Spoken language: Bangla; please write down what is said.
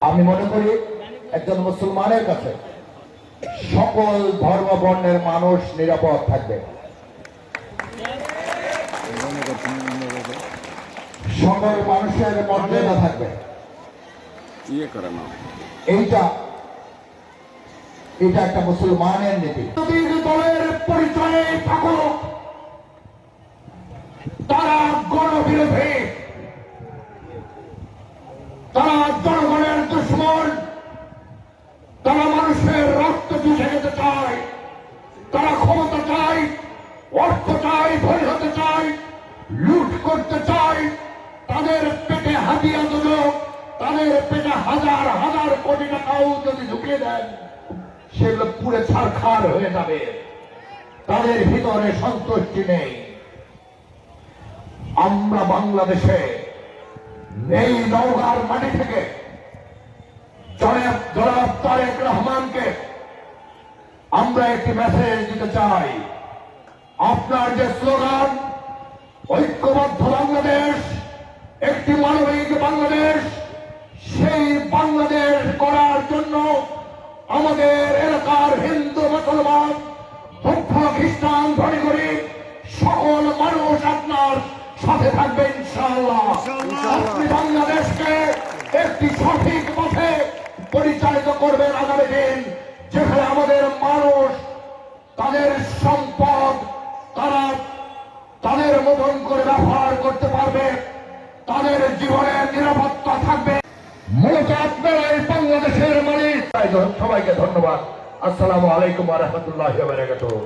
আমি মনে করি একজন মুসলমানের কাছে সকল ধর্ম বর্ণের মানুষ নিরাপদ থাকবে, সকল মানুষের মর্যাদা থাকবে। এইটা একটা মুসলমানের নীতি। দলের পরিচয়ে থাকুক তারা গণবিরোধী, তারা জনগণের দুশ্মন, তারা মানুষের রক্ত চুষে যেতে চায়, তারা ক্ষমতা চায়, অর্থ চায়, ধনী হতে চায়, লুট করতে চায়। তাদের পেটে হাতিয়া দুযোগ, তাদের পেটে হাজার হাজার কোটি টাকাও যদি ঢুকিয়ে দেন সেগুলো পুরে ছারখার হয়ে যাবে। তাদের ভিতরে সন্তুষ্টি নেই। আমরা বাংলাদেশে এই নওগাঁর মাটি থেকে জনাব তারেক রহমানকে আমরা একটি মেসেজ দিতে চাই। আপনার যে স্লোগান ঐক্যবদ্ধ বাংলাদেশ, একটি মানবিক বাংলাদেশ, সেই বাংলাদেশ করার জন্য আমাদের এলাকার হিন্দু, মুসলমান, বৌদ্ধ, খ্রিস্টান, ধনী গরিব সকল মানুষ আপনার সাথে থাকবে ইনশাআল্লাহ। আপনি বাংলাদেশকে একটি সঠিক পথে পরিচালিত করবেন আগামী দিন, যেখানে আমাদের মানুষ তাদের সম্পদ তারা তাদের মতন করে ব্যবহার করতে পারবে, তাদের জীবনের নিরাপত্তা থাকবে। মূলত আপনারা এই বাংলাদেশের মালিক। সবাইকে ধন্যবাদ। আসসালামু আলাইকুম ওয়া রাহমাতুল্লাহি ওয়া বারাকাতুহু।